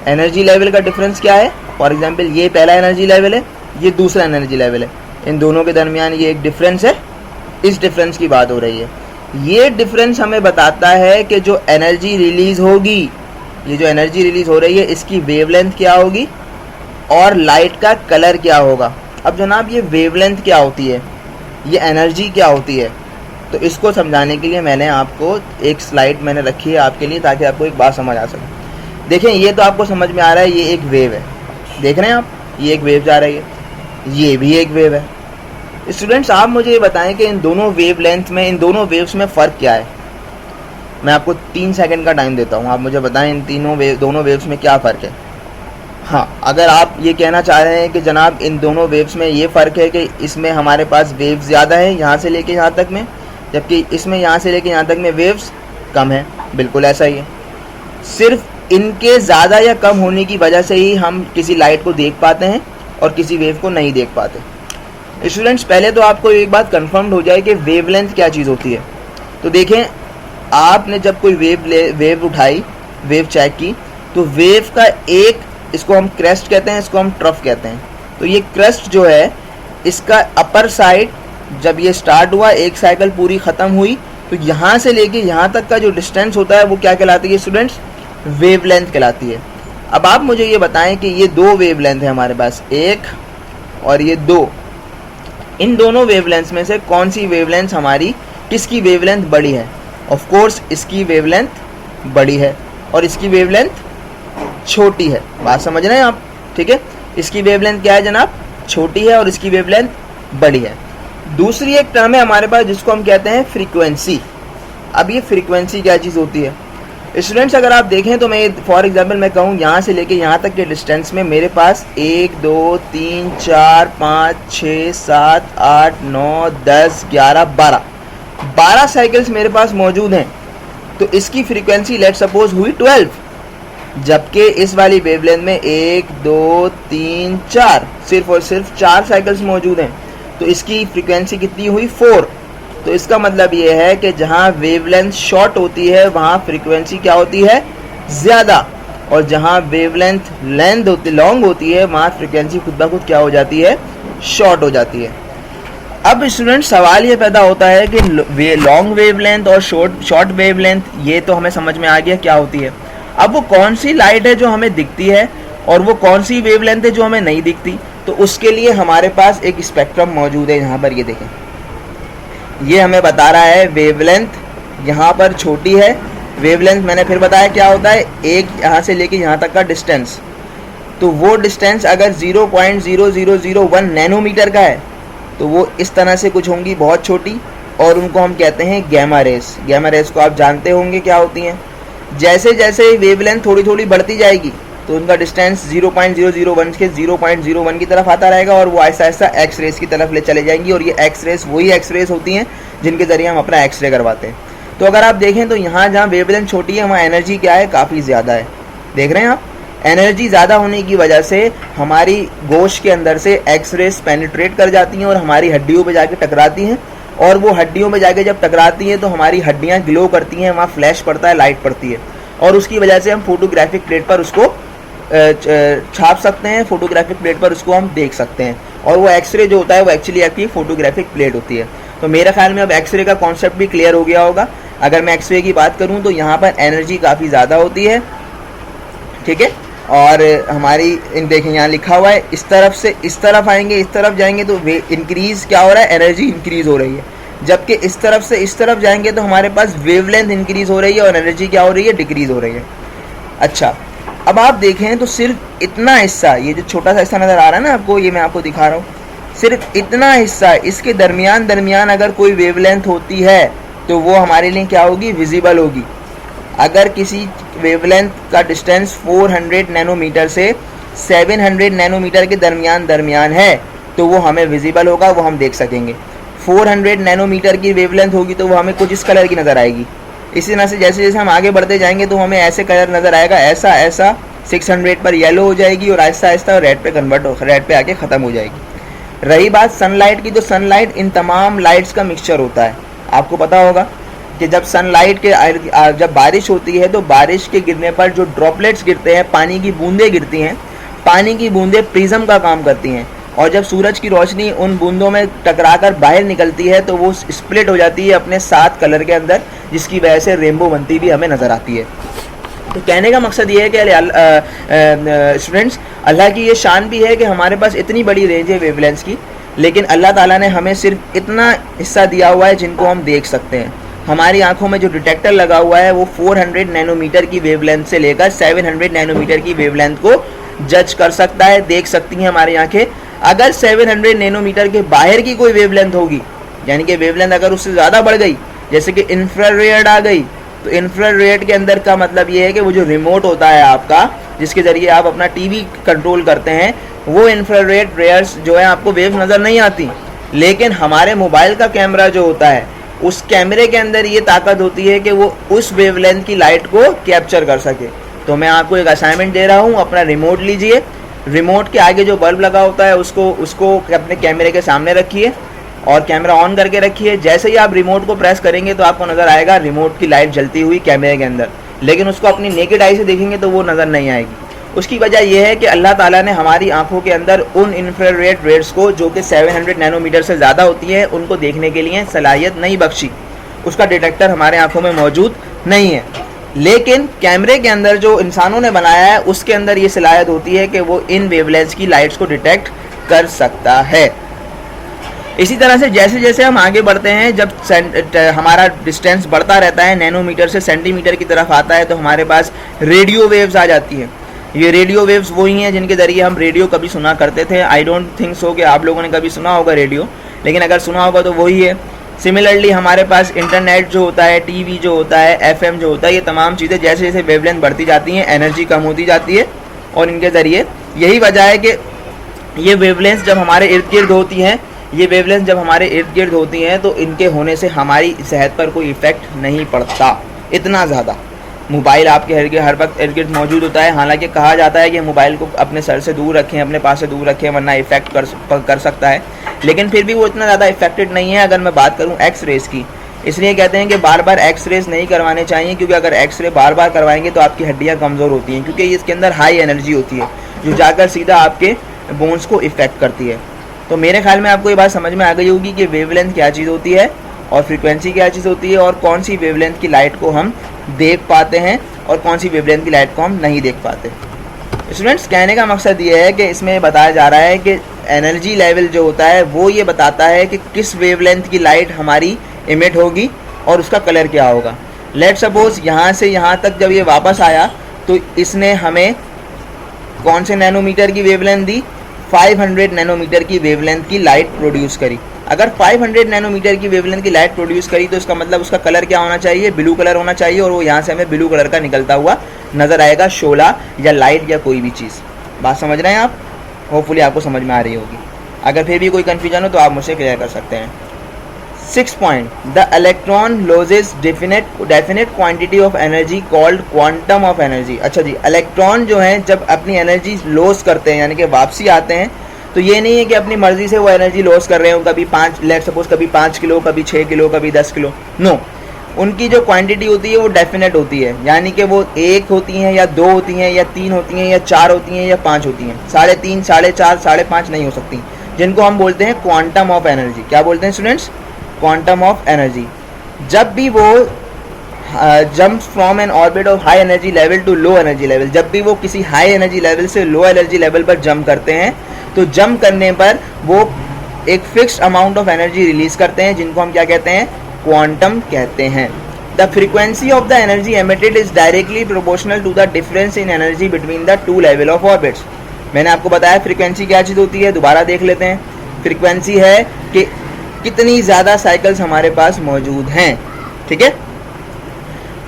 एनर्जी लेवल का डिफरेंस क्या है। फॉर एग्जांपल ये पहला एनर्जी लेवल है, ये दूसरा एनर्जी लेवल है, इन दोनों के दरमियान ये एक डिफरेंस है, इस डिफरेंस की बात हो रही है। ये डिफरेंस हमें बताता है कि जो एनर्जी रिलीज़ होगी, ये जो एनर्जी रिलीज़ हो रही है, इसकी वेवलेंथ क्या होगी और लाइट का कलर क्या होगा। अब जनाब, ये वेवलेंथ क्या होती है, ये एनर्जी क्या होती है, तो इसको समझाने के लिए मैंने आपको एक स्लाइड मैंने रखी है आपके लिए, ताकि आपको एक बात समझ आ सके। देखें, ये तो आपको समझ में आ रहा है, ये एक वेव है, देख रहे हैं आप, ये एक वेव जा रही है, ये भी एक वेव है। स्टूडेंट्स, आप मुझे ये बताएं कि इन दोनों वेव लेंथ में, इन दोनों वेव्स में फ़र्क क्या है। मैं आपको 3 सेकंड का टाइम देता हूँ, आप मुझे बताएं इन दोनों वेव्स में क्या फ़र्क है। हाँ, अगर आप ये कहना चाह रहे हैं कि जनाब इन दोनों वेव्स में ये फ़र्क है कि इसमें हमारे पास वेव्स ज़्यादा है यहाँ से लेके यहाँ तक में, जबकि इसमें यहाँ से लेके यहाँ तक में वेव्स कम है, बिल्कुल ऐसा ही है। सिर्फ इनके ज़्यादा या कम होने की वजह से ही हम किसी लाइट को देख पाते हैं और किसी वेव को नहीं देख पाते। स्टूडेंट्स, पहले तो आपको एक बात कंफर्म हो जाए कि वेवलेंथ क्या चीज़ होती है। तो देखें, आपने जब कोई वेव उठाई, वेव चेक की, तो वेव का एक, इसको हम क्रेस्ट कहते हैं, इसको हम ट्रफ कहते हैं। तो ये क्रेस्ट जो है, इसका अपर साइड जब ये स्टार्ट हुआ, एक साइकिल पूरी ख़त्म हुई, तो यहाँ से लेके यहाँ तक का जो डिस्टेंस होता है वो क्या कहलाती है स्टूडेंट्स, वेवलेंथ कहलाती है। अब आप मुझे ये बताएं कि ये 2 वेवलेंथ है हमारे पास, एक और ये 2, इन दोनों वेवलेंथ में से कौन सी वेवलेंथ हमारी, किसकी वेवलेंथ बड़ी है। ऑफ कोर्स इसकी वेवलेंथ बड़ी है और इसकी वेवलेंथ छोटी है। बात समझ रहे हैं आप, ठीक है। इसकी वेवलेंथ क्या है जनाब, छोटी है, और इसकी वेवलेंथ बड़ी है। दूसरी एक टर्म है हमारे पास जिसको हम कहते हैं फ्रीक्वेंसी। अब ये फ्रीक्वेंसी क्या चीज़ होती है स्टूडेंट्स, अगर आप देखें तो मैं फॉर एग्जांपल मैं कहूँ यहाँ से लेके यहाँ तक के डिस्टेंस में मेरे पास 1 2 3 4 5 6 7 8 9 10 11 12 साइकिल्स मेरे पास मौजूद हैं। तो इसकी फ्रीक्वेंसी लेट सपोज हुई 12, जबकि इस वाली वेवलेंथ में 1 2 3 4 सिर्फ और सिर्फ 4 साइकिल्स मौजूद हैं। तो इसकी फ्रीक्वेंसी कितनी हुई, 4। तो इसका मतलब ये है कि जहाँ वेवलेंथ शॉर्ट होती है वहाँ फ्रीक्वेंसी क्या होती है, ज़्यादा, और जहाँ वेवलेंथ लॉन्ग होती है वहाँ फ्रीक्वेंसी खुद ब खुद क्या हो जाती है, शॉर्ट हो जाती है। अब स्टूडेंट, सवाल ये पैदा होता है कि लॉन्ग वेवलेंथ और शॉर्ट वेवलेंथ, ये तो हमें समझ में आ गया क्या होती है। अब वो कौन सी लाइट है जो हमें दिखती है और वो कौन सी वेवलेंथ है जो हमें नहीं दिखती, तो उसके लिए हमारे पास एक स्पेक्ट्रम मौजूद है। यहाँ पर ये देखें, ये हमें बता रहा है वेवलेंथ यहाँ पर छोटी है। वेवलेंथ मैंने फिर बताया क्या होता है, एक यहाँ से लेके यहाँ तक का डिस्टेंस, तो वो डिस्टेंस अगर 0.0001 नैनोमीटर का है तो वो इस तरह से कुछ होंगी, बहुत छोटी, और उनको हम कहते हैं गैमा रेस। गैमा रेस को आप जानते होंगे क्या होती हैं। जैसे जैसे वेवलेंथ थोड़ी थोड़ी बढ़ती जाएगी तो उनका डिस्टेंस 0.001 के 0.01 की तरफ आता रहेगा, और वो आहिस्ता आहिस्ता एक्स रेस की तरफ ले चले जाएंगी। और ये एक्स रेस वही एक्स रेस होती हैं जिनके ज़रिए हम अपना एक्सरे करवाते हैं। तो अगर आप देखें तो यहाँ जहाँ वेवलेंथ छोटी है वहाँ एनर्जी क्या है, काफ़ी ज़्यादा है। देख रहे हैं आप, एनर्जी ज़्यादा होने की वजह से हमारी गोश्त के अंदर से एक्स रेस पेनिट्रेट कर जाती हैं और हमारी हड्डियों पे जाके टकराती हैं, और वो हड्डियों में जाके जब टकराती हैं तो हमारी हड्डियाँ ग्लो करती हैं, वहाँ फ्लैश पड़ता है, लाइट पड़ती है, और उसकी वजह से हम फोटोग्राफिक प्लेट पर उसको छाप सकते हैं, फोटोग्राफिक प्लेट पर उसको हम देख सकते हैं। और वो एक्सरे जो होता है वो एक्चुअली आपकी फोटोग्राफिक प्लेट होती है। तो मेरे ख्याल में अब एक्सरे का कॉन्सेप्ट भी क्लियर हो गया होगा। अगर मैं एक्सरे की बात करूं तो यहाँ पर एनर्जी काफ़ी ज़्यादा होती है, ठीक है। और हमारी देखें यहाँ लिखा हुआ है, इस तरफ से इस तरफ आएंगे, इस तरफ जाएंगे तो वे इंक्रीज़ क्या हो रहा है, एनर्जी इंक्रीज़ हो रही है। जबकि इस तरफ से इस तरफ जाएंगे तो हमारे पास वेवलेंथ इंक्रीज़ हो रही है और एनर्जी क्या हो रही है, डिक्रीज़ हो रही है। अच्छा, अब आप देखें तो सिर्फ इतना हिस्सा, ये जो छोटा सा हिस्सा नज़र आ रहा है ना आपको, ये मैं आपको दिखा रहा हूँ, सिर्फ इतना हिस्सा, इसके दरमियान अगर कोई वेवलेंथ होती है तो वो हमारे लिए क्या होगी, विजिबल होगी। अगर किसी वेवलेंथ का डिस्टेंस 400 नैनोमीटर से 700 नैनोमीटर के दरमियान है तो वो हमें विजिबल होगा, वो हम देख सकेंगे। 400 नैनोमीटर की वेवलेंथ होगी तो वो हमें कुछ इस कलर की नज़र आएगी। इसी तरह से जैसे जैसे हम आगे बढ़ते जाएंगे तो हमें ऐसे कलर नज़र आएगा, ऐसा 600 पर येलो हो जाएगी और आहिस्ता आहिस्ता रेड पे रेड पे आके ख़त्म हो जाएगी। रही बात सनलाइट की, तो सनलाइट इन तमाम लाइट्स का मिक्सचर होता है। आपको पता होगा कि जब सनलाइट के जब बारिश होती है तो बारिश के गिरने पर जो ड्रॉपलेट्स गिरते हैं, पानी की बूंदें गिरती हैं, पानी की बूंदें प्रिज्म का काम करती हैं और जब सूरज की रोशनी उन बूंदों में टकराकर बाहर निकलती है तो वो स्प्लिट हो जाती है अपने 7 कलर के अंदर, जिसकी वजह से रेनबो बनती भी हमें नज़र आती है। तो कहने का मकसद ये है कि स्टूडेंट्स, अल्लाह की ये शान भी है कि हमारे पास इतनी बड़ी रेंज है वेवलेंथ्स की, लेकिन अल्लाह ताला ने हमें सिर्फ इतना हिस्सा दिया हुआ है जिनको हम देख सकते हैं। हमारी आंखों में जो डिटेक्टर लगा हुआ है वो 400 नैनोमीटर की वेवलेंथ से लेकर 700 नैनोमीटर की वेवलेंथ को जज कर सकता है, देख सकती हैं हमारी आंखें। अगर 700 नैनोमीटर के बाहर की कोई वेवलेंथ होगी, यानी कि वेवलेंथ अगर उससे ज़्यादा बढ़ गई, जैसे कि इंफ्रारेड आ गई, तो इंफ्रारेड के अंदर का मतलब ये है कि वो जो रिमोट होता है आपका, जिसके ज़रिए आप अपना टीवी कंट्रोल करते हैं, वो इंफ्रारेड रेयर्स जो है आपको वेव नज़र नहीं आती। लेकिन हमारे मोबाइल का कैमरा जो होता है, उस कैमरे के अंदर ये ताकत होती है कि वो उस वेवलेंथ की लाइट को कैप्चर कर सके। तो मैं आपको एक असाइनमेंट दे रहा हूँ, अपना रिमोट लीजिए, रिमोट के आगे जो बल्ब लगा होता है उसको अपने कैमरे के सामने रखिए और कैमरा ऑन करके रखिए। जैसे ही आप रिमोट को प्रेस करेंगे तो आपको नज़र आएगा रिमोट की लाइट जलती हुई कैमरे के अंदर, लेकिन उसको अपनी नेकेड आई से देखेंगे तो वो नज़र नहीं आएगी। उसकी वजह यह है कि अल्लाह ताला ने हमारी आंखों के अंदर उन इंफ्रारेड रेड्स को, जो कि 700 नैनोमीटर से ज़्यादा होती है, उनको देखने के लिए सलाहियत नहीं बख्शी। उसका डिटेक्टर हमारे आंखों में मौजूद नहीं है, लेकिन कैमरे के अंदर जो इंसानों ने बनाया है उसके अंदर ये सलाहियत होती है कि वो इन वेवलेंथ्स की लाइट्स को डिटेक्ट कर सकता है। इसी तरह से जैसे जैसे हम आगे बढ़ते हैं, जब हमारा डिस्टेंस बढ़ता रहता है, नैनोमीटर से सेंटीमीटर की तरफ आता है, तो हमारे पास रेडियो वेव्स आ जाती है। ये रेडियो वेव्स वही हैं जिनके ज़रिए हम रेडियो कभी सुना करते थे। आई डोंट थिंक सो कि आप लोगों ने कभी सुना होगा रेडियो, लेकिन अगर सुना होगा तो वही है। सिमिलरली हमारे पास इंटरनेट जो होता है, टीवी जो होता है, एफएम जो होता है, ये तमाम चीज़ें जैसे जैसे वेवलेंथ बढ़ती जाती हैं, एनर्जी कम होती जाती है और इनके ज़रिए यही वजह है कि ये वेवलेंथ जब हमारे इर्द गिर्द होती हैं, तो इनके होने से हमारी सेहत पर कोई इफ़ेक्ट नहीं पड़ता इतना ज़्यादा। मोबाइल आपके हर वक्त इर्द गिर्द मौजूद होता है, हालांकि कहा जाता है कि मोबाइल को अपने सर से दूर रखें, अपने पास से दूर रखें, वरना इफ़ेक्ट कर सकता है, लेकिन फिर भी वो इतना ज़्यादा इफेक्टेड नहीं है। अगर मैं बात करूँ एक्स रेज़ की, इसलिए कहते हैं कि बार बार एक्स रेज़ नहीं करवाने चाहिए, क्योंकि अगर एक्स रे बार बार करवाएंगे तो आपकी हड्डियाँ कमज़ोर होती हैं, क्योंकि इसके अंदर हाई एनर्जी होती है जो जाकर सीधा आपके बोन्स को इफ़ेक्ट करती है। तो मेरे ख्याल में आपको ये बात समझ में आ गई होगी कि वेवलेंथ क्या चीज़ होती है और फ्रीक्वेंसी क्या चीज़ होती है और कौन सी वेवलेंथ की लाइट को हम देख पाते हैं और कौन सी वेवलेंथ की लाइट को हम नहीं देख पाते। स्टूडेंट्स, कहने का मकसद ये है कि इसमें बताया जा रहा है कि एनर्जी लेवल जो होता है वो ये बताता है कि किस वेवलेंथ की लाइट हमारी इमिट होगी और उसका कलर क्या होगा। लेट सपोज यहाँ से यहाँ तक जब ये वापस आया तो इसने हमें कौन से नैनोमीटर की वेवलेंथ दी, 500 नैनोमीटर की वेवलेंथ की लाइट प्रोड्यूस करी। अगर 500 नैनोमीटर की वेवलेंथ की लाइट प्रोड्यूस करी तो इसका मतलब उसका कलर क्या होना चाहिए, ब्लू कलर होना चाहिए, और वो यहाँ से हमें ब्लू कलर का निकलता हुआ नज़र आएगा, शोला या लाइट या कोई भी चीज़। बात समझ रहे हैं आप? होपफुली आपको समझ में आ रही होगी। अगर फिर भी कोई कन्फ्यूजन हो तो आप मुझसे क्लियर कर सकते हैं। 6 point, the electron losses definite quantity of energy called quantum of energy. अच्छा जी, इलेक्ट्रॉन जो हैं जब अपनी एनर्जी लॉस करते हैं, यानी कि वापसी आते हैं, तो ये नहीं है कि अपनी मर्जी से वो एनर्जी लॉस कर रहे हो, कभी 5 किलो, कभी 6 किलो, कभी 10 किलो। नो, उनकी जो क्वांटिटी होती है वो डेफिनेट होती है, यानी कि वो 1 होती हैं या 2 होती हैं या 3 होती हैं या 4 होती हैं या 5 होती हैं, 3.5, 4.5, 5.5 नहीं हो सकती, जिनको हम बोलते हैं क्वांटम ऑफ एनर्जी। क्या बोलते हैं स्टूडेंट्स? Quantum of energy. जब भी वो jump from an orbit of high energy level to low energy level, जब भी वो किसी हाई एनर्जी लेवल से लो एनर्जी लेवल पर जंप करते हैं तो जंप करने पर वो एक fixed amount of energy release करते हैं, जिनको हम क्या कहते हैं, क्वांटम कहते हैं। The frequency of the energy emitted is directly proportional to the difference in energy between the two level of orbits. मैंने आपको बताया फ्रीक्वेंसी क्या चीज़ होती है, दोबारा देख लेते हैं। फ्रीक्वेंसी है कि कितनी ज़्यादा साइकिल्स हमारे पास मौजूद हैं, ठीक है।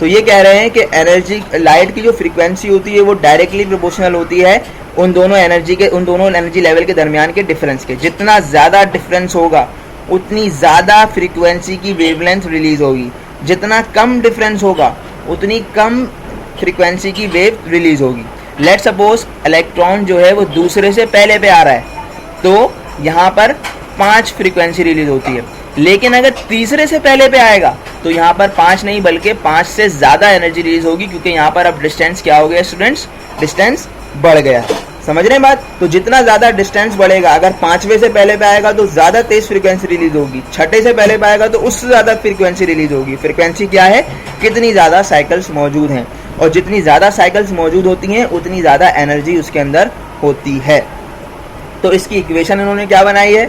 तो ये कह रहे हैं कि एनर्जी, लाइट की जो फ्रीक्वेंसी होती है वो डायरेक्टली प्रोपोर्शनल होती है उन दोनों एनर्जी लेवल के दरमियान के डिफरेंस के। जितना ज़्यादा डिफरेंस होगा उतनी ज़्यादा फ्रीक्वेंसी की वेवलेंथ रिलीज होगी, जितना कम डिफरेंस होगा उतनी कम फ्रीक्वेंसी की वेव रिलीज होगी। लेट सपोज इलेक्ट्रॉन जो है वो दूसरे से पहले पे आ रहा है, तो यहाँ पर 5 फ्रीक्वेंसी रिलीज होती है, लेकिन अगर तीसरे से पहले पे आएगा तो यहाँ पर 5 नहीं बल्कि 5 से ज़्यादा एनर्जी रिलीज होगी, क्योंकि यहाँ पर अब डिस्टेंस क्या हो गया स्टूडेंट्स, डिस्टेंस बढ़ गया। समझ रहे हैं बात। तो जितना ज़्यादा डिस्टेंस बढ़ेगा, अगर 5वें से पहले पे आएगा तो ज़्यादा तेज फ्रीक्वेंसी रिलीज होगी, 6ठे से पहले पे आएगा तो उससे ज़्यादा फ्रीक्वेंसी रिलीज होगी। फ्रीक्वेंसी क्या है, कितनी ज़्यादा साइकिल्स मौजूद हैं, और जितनी ज़्यादा साइकिल्स मौजूद होती हैं उतनी ज़्यादा एनर्जी उसके अंदर होती है। तो इसकी इक्वेशन इन्होंने क्या बनाई है,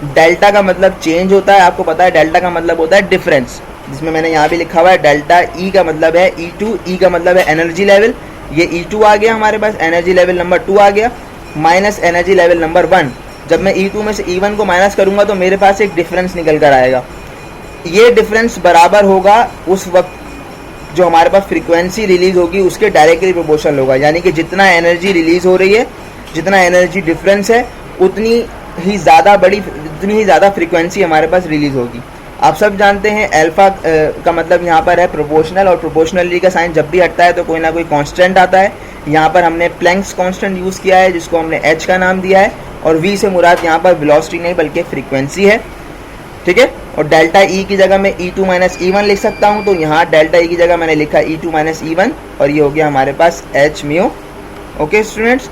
डेल्टा का मतलब चेंज होता है, आपको पता है डेल्टा का मतलब होता है डिफरेंस, जिसमें मैंने यहाँ भी लिखा हुआ है डेल्टा। ई का मतलब है E2, ई का मतलब है एनर्जी लेवल, ये E2 आ गया हमारे पास, एनर्जी लेवल नंबर 2 आ गया, माइनस एनर्जी लेवल नंबर 1। जब मैं E2 में से E1 को माइनस करूँगा तो मेरे पास एक डिफरेंस निकल कर आएगा। ये डिफरेंस बराबर होगा उस वक्त जो हमारे पास फ्रीक्वेंसी रिलीज होगी उसके डायरेक्टली प्रोपोर्शनल होगा, यानी कि जितना एनर्जी रिलीज हो रही है, जितना एनर्जी डिफरेंस है, उतनी ही ज़्यादा फ्रीक्वेंसी हमारे पास रिलीज होगी। आप सब जानते हैं अल्फा का मतलब यहाँ पर है प्रोपोर्शनल, और प्रोपोर्शनली का साइन जब भी हटता है तो कोई ना कोई कांस्टेंट आता है। यहाँ पर हमने प्लैंक्स कांस्टेंट यूज़ किया है, जिसको हमने h का नाम दिया है, और v से मुराद यहाँ पर वेलोसिटी नहीं बल्कि फ्रीक्वेंसी है, ठीक है। और डेल्टा ई की जगह मैं E2 माइनस E1 लिख सकता हूँ, तो यहाँ डेल्टा ई की जगह मैंने लिखा E2 माइनस E1, और ये हो गया हमारे पास h म्यू। ओके स्टूडेंट्स,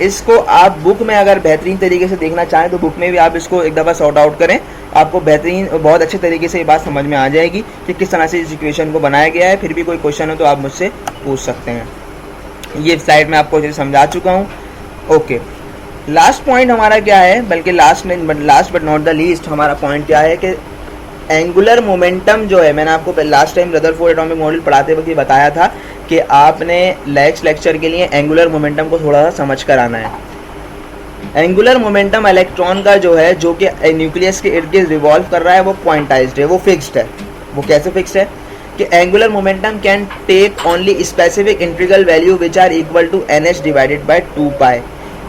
इसको आप बुक में अगर बेहतरीन तरीके से देखना चाहें तो बुक में भी आप इसको एक दफ़ा सॉर्ट आउट करें, आपको बहुत अच्छे तरीके से ये बात समझ में आ जाएगी कि किस तरह से इस इक्वेशन को बनाया गया है। फिर भी कोई क्वेश्चन हो तो आप मुझसे पूछ सकते हैं। ये स्लाइड में आपको समझा चुका हूँ। ओके, लास्ट पॉइंट हमारा क्या है, बल्कि last but not the least हमारा पॉइंट क्या है कि एंगुलर मोमेंटम जो है, मैंने आपको last time Rutherford atomic model पढ़ाते वक्त ये बताया था कि आपने नेक्स्ट लेक्चर के लिए एंगुलर मोमेंटम को थोड़ा सा समझ कर आना है। एंगुलर मोमेंटम इलेक्ट्रॉन का जो है, जो कि न्यूक्लियस के इर्द गिर्द रिवॉल्व कर रहा है, वो क्वांटाइज्ड है, वो फिक्स्ड है। वो कैसे फिक्स्ड है कि angular momentum can take only specific integral value which are equal to NH divided by 2 pi.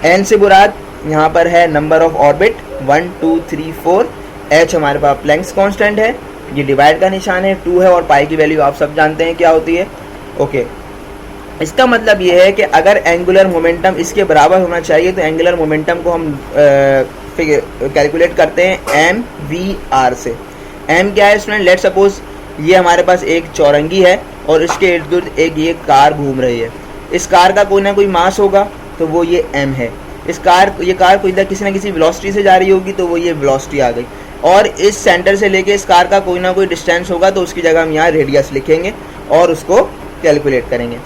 n से मुराद यहाँ पर है नंबर ऑफ ऑर्बिट 1 2 3 4, h हमारे पास प्लैंक्स कांस्टेंट है, ये डिवाइड का निशान है, 2 है, और पाई की वैल्यू आप सब जानते हैं क्या होती है। ओके, इसका मतलब ये है कि अगर एंगुलर मोमेंटम इसके बराबर होना चाहिए तो एंगुलर मोमेंटम को हम कैलकुलेट करते हैं mvr से। m क्या है स्टूडेंट, लेट सपोज ये हमारे पास एक चौरंगी है और इसके इर्द गिर्द एक ये कार घूम रही है। इस कार का कोई ना कोई मास होगा तो वो ये m है। ये कार कोई किसी ना किसी वेलोसिटी से जा रही होगी तो वो ये वेलोसिटी आ गई, और इस सेंटर से लेके इस कार का कोई ना कोई डिस्टेंस होगा तो उसकी जगह हम यहाँ रेडियस लिखेंगे और उसको कैलकुलेट करेंगे।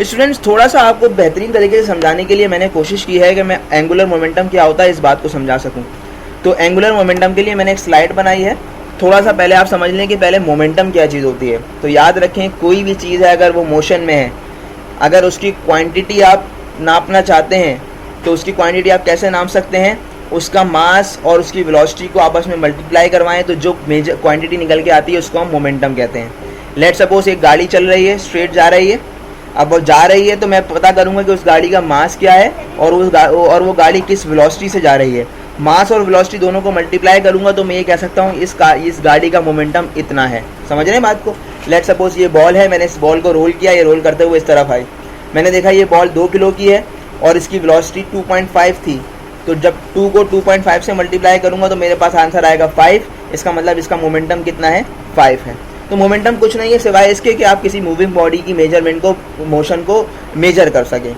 स्टूडेंट्स, थोड़ा सा आपको बेहतरीन तरीके से समझाने के लिए मैंने कोशिश की है कि मैं एंगुलर मोमेंटम क्या होता है इस बात को समझा सकूं। तो एंगुलर मोमेंटम के लिए मैंने एक स्लाइड बनाई है। थोड़ा सा पहले आप समझ लें कि पहले मोमेंटम क्या चीज़ होती है। तो याद रखें, कोई भी चीज़ है अगर वो मोशन में है, अगर उसकी क्वांटिटी आप नापना चाहते हैं तो उसकी क्वांटिटी आप कैसे नाप सकते हैं, उसका मास और उसकी वेलोसिटी को आपस में मल्टीप्लाई करवाएं तो जो मेजर क्वांटिटी निकल के आती है उसको हम मोमेंटम कहते हैं। लेट सपोज एक गाड़ी चल रही है, स्ट्रेट जा रही है, अब वो जा रही है तो मैं पता करूंगा कि उस गाड़ी का मास क्या है और वो गाड़ी किस वेलोसिटी से जा रही है। मास और वेलोसिटी दोनों को मल्टीप्लाई करूंगा तो मैं ये कह सकता हूँ इस गाड़ी का मोमेंटम इतना है। समझ रहे हैं बात को। लेट सपोज ये बॉल है, मैंने इस बॉल को रोल किया, ये रोल करते हुए इस तरफ आई, मैंने देखा ये बॉल 2 किलो की है और इसकी वेलोसिटी 2.5 थी, तो जब 2 को 2.5 से मल्टीप्लाई करूंगा तो मेरे पास आंसर आएगा 5। इसका मतलब इसका मोमेंटम कितना है, 5 है। तो मोमेंटम कुछ नहीं है सिवाय इसके कि आप किसी मूविंग बॉडी की मेजरमेंट को, मोशन को मेजर कर सकें।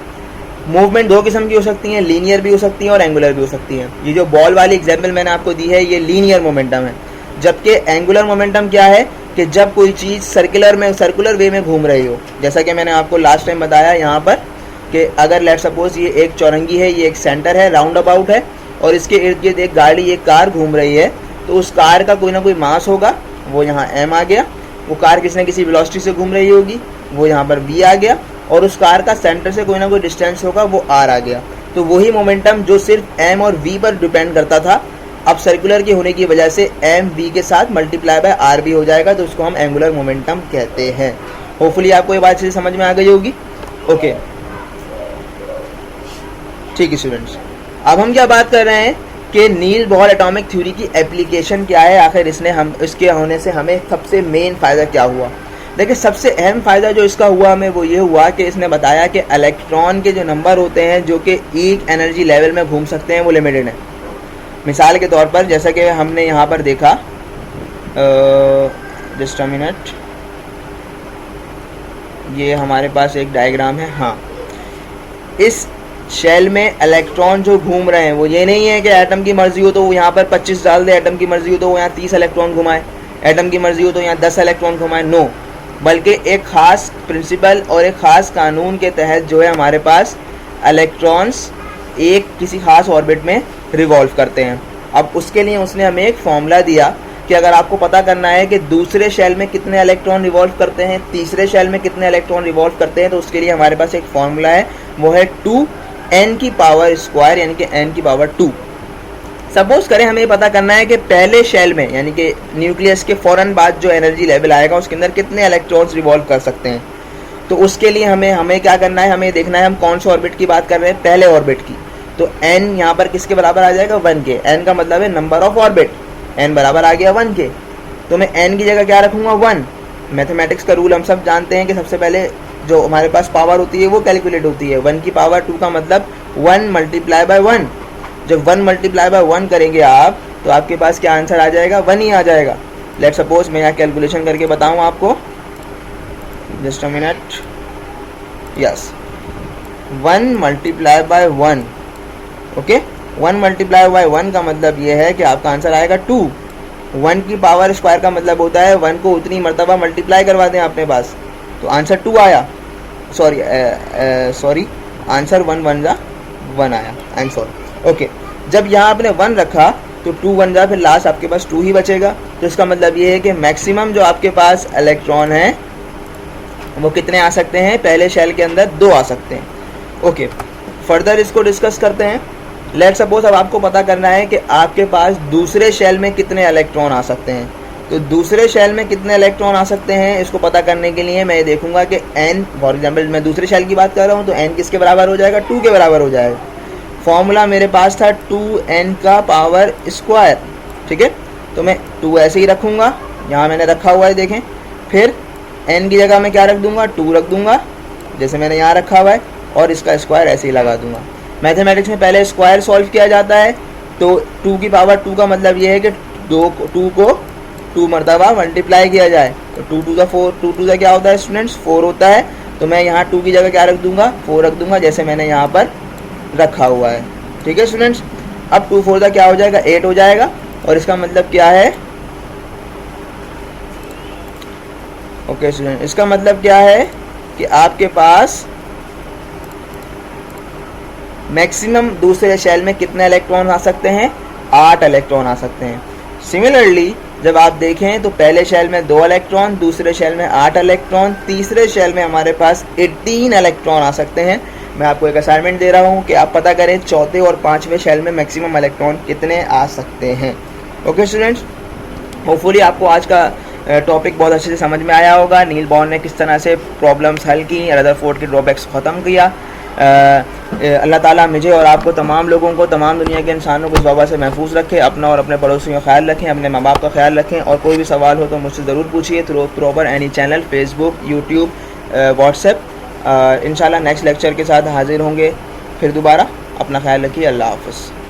मूवमेंट 2 किस्म की हो सकती हैं, लीनियर भी हो सकती हैं और एंगुलर भी हो सकती हैं। ये जो बॉल वाली एग्जाम्पल मैंने आपको दी है ये लीनियर मोमेंटम है, जबकि एंगुलर मोमेंटम क्या है कि जब कोई चीज़ सर्कुलर वे में घूम रही हो, जैसा कि मैंने आपको लास्ट टाइम बताया यहाँ पर कि अगर लेट सपोज ये एक चौरंगी है, ये एक सेंटर है, राउंड अबाउट है, और इसके इर्द गिर्द एक गाड़ी, एक कार घूम रही है, तो उस कार का कोई ना कोई मास होगा, वो यहाँ m आ गया, वो कार किसी न किसी वेलोसिटी से घूम रही होगी, वो यहाँ पर v आ गया, और उस कार का सेंटर से कोई ना कोई डिस्टेंस होगा, वो r आ गया। तो वही मोमेंटम जो सिर्फ m और v पर डिपेंड करता था, अब सर्कुलर के होने की वजह से m v के साथ मल्टीप्लाई बाय r भी हो जाएगा, तो उसको हम एंगुलर मोमेंटम कहते हैं। होपफुली आपको ये बात अच्छे से समझ में आ गई होगी। ओके, ठीक है स्टूडेंट्स, अब हम क्या बात कर रहे हैं कि नील बॉर एटॉमिक थ्योरी की एप्लीकेशन क्या है, आखिर इसके होने से हमें सबसे मेन फ़ायदा क्या हुआ। देखिए, सबसे अहम फ़ायदा जो इसका हुआ हमें वो ये हुआ कि इसने बताया कि इलेक्ट्रॉन के जो नंबर होते हैं जो कि एक एनर्जी लेवल में घूम सकते हैं, वो लिमिटेड है। मिसाल के तौर पर जैसा कि हमने यहाँ पर देखा, जस्ट अ मिनट, ये हमारे पास एक डायग्राम है। हाँ, इस शेल में इलेक्ट्रॉन जो घूम रहे हैं वो ये नहीं है कि एटम की मर्जी हो तो वो यहाँ पर 25 डाल दे, एटम की मर्जी हो तो वो यहाँ 30 इलेक्ट्रॉन घुमाए, एटम की मर्जी हो तो यहाँ 10 इलेक्ट्रॉन घुमाए। नो, बल्कि एक ख़ास प्रिंसिपल और एक ख़ास कानून के तहत जो है हमारे पास इलेक्ट्रॉन्स एक किसी ख़ास ऑर्बिट में रिवॉल्व करते हैं। अब उसके लिए उसने हमें एक फॉर्मूला दिया कि अगर आपको पता करना है कि दूसरे शेल में कितने इलेक्ट्रॉन रिवॉल्व करते हैं, तीसरे शेल में कितने इलेक्ट्रॉन रिवॉल्व करते हैं, तो उसके लिए हमारे पास एक फॉर्मूला है, वो है 2n की पावर स्क्वायर, यानी कि n की पावर 2। सपोज करें हमें पता करना है कि पहले शेल में, यानी कि न्यूक्लियस के फ़ौरन बाद जो एनर्जी लेवल आएगा उसके अंदर कितने इलेक्ट्रॉन्स रिवॉल्व कर सकते हैं। तो उसके लिए हमें क्या करना है, हमें देखना है हम कौन से ऑर्बिट की बात कर रहे हैं, पहले ऑर्बिट की। तो n यहाँ पर किसके बराबर आ जाएगा, 1 के। n का मतलब है नंबर ऑफ ऑर्बिट, n बराबर आ गया 1 के। तो मैं n की जगह क्या रखूँगा, 1। मैथमेटिक्स का रूल हम सब जानते हैं कि सबसे पहले जो हमारे पास पावर होती है वो कैलकुलेट होती है। 1 की पावर 2 का मतलब 1 मल्टीप्लाई बाय 1। जब 1 मल्टीप्लाई बाय 1 करेंगे आप, तो आपके पास क्या आंसर आ जाएगा, 1 ही आ जाएगा। लेट सपोज मैं यहाँ कैलकुलेशन करके बताऊँ आपको, just a minute, yes, 1 multiply by 1, okay. 1 multiply by 1 का मतलब ये है कि आपका आंसर आएगा 2। 1 की पावर स्क्वायर का मतलब होता है 1 को उतनी मरतबा मल्टीप्लाई करवा दें अपने पास, तो आंसर 2 आया। सॉरी, आंसर 1 1 जा 1 आया, आई एम सॉरी। ओके, जब यहाँ आपने 1 रखा तो 2 1 जा, फिर लास्ट आपके पास 2 ही बचेगा। तो इसका मतलब ये है कि मैक्सिमम जो आपके पास इलेक्ट्रॉन है वो कितने आ सकते हैं, पहले शेल के अंदर 2 आ सकते हैं। ओके, फर्दर इसको डिस्कस करते हैं। लेट सपोज अब आपको पता करना है कि आपके पास दूसरे शेल में कितने इलेक्ट्रॉन आ सकते हैं। तो दूसरे शेल में कितने इलेक्ट्रॉन आ सकते हैं, इसको पता करने के लिए मैं देखूंगा कि n, फॉर एग्जांपल मैं दूसरे शेल की बात कर रहा हूँ, तो n किसके बराबर हो जाएगा, 2 के बराबर हो जाएगा। फॉर्मूला मेरे पास था 2n का पावर स्क्वायर, ठीक है। तो मैं 2 ऐसे ही रखूँगा, यहाँ मैंने रखा हुआ है देखें। फिर n की जगह मैं क्या रख दूँगा, 2 रख दूँगा, जैसे मैंने यहाँ रखा हुआ है, और इसका स्क्वायर ऐसे ही लगा दूँगा। मैथमेटिक्स में पहले स्क्वायर सॉल्व किया जाता है, तो 2 की पावर 2 का मतलब ये है कि 2 को 2 मरतबा मल्टीप्लाई किया जाए, तो 2 टू द 4, 2 टू द क्या होता है स्टूडेंट्स, 4 होता है। तो मैं यहाँ 2 की जगह क्या रख दूँगा, 4 रख दूँगा, जैसे मैंने यहाँ पर रखा हुआ है, ठीक है स्टूडेंट्स। अब 2 4 का क्या हो जाएगा, 8 हो जाएगा। और इसका मतलब क्या है, ओके स्टूडेंट, इसका मतलब क्या है कि आपके पास मैक्सिमम दूसरे शेल में कितने इलेक्ट्रॉन आ सकते हैं, 8 इलेक्ट्रॉन आ सकते हैं। सिमिलरली जब आप देखें तो पहले शेल में 2 इलेक्ट्रॉन, दूसरे शेल में 8 इलेक्ट्रॉन, तीसरे शेल में हमारे पास 18 इलेक्ट्रॉन आ सकते हैं। मैं आपको एक असाइनमेंट दे रहा हूं कि आप पता करें चौथे और पांचवें शेल में मैक्सिमम इलेक्ट्रॉन कितने आ सकते हैं। ओके स्टूडेंट्स, होपफुली आपको आज का टॉपिक बहुत अच्छे से समझ में आया होगा। नील बॉर ने किस तरह से प्रॉब्लम्स हल की, रदरफोर्ड के ड्रॉबैक्स ख़त्म किया। अल्लाह ताला मुझे और आपको, तमाम लोगों को, तमाम दुनिया के इंसानों को इस वबा से महफूज रखे, अपना और अपने पड़ोसियों का ख्याल रखें, अपने माँ बाप का ख्याल रखें। और कोई भी सवाल हो तो मुझसे ज़रूर पूछिए through proper any channel, Facebook, YouTube, WhatsApp. इंशाल्लाह नेक्स्ट लेक्चर के साथ हाजिर होंगे फिर दोबारा। अपना ख्याल रखिए, अल्लाह हाफ़िज़।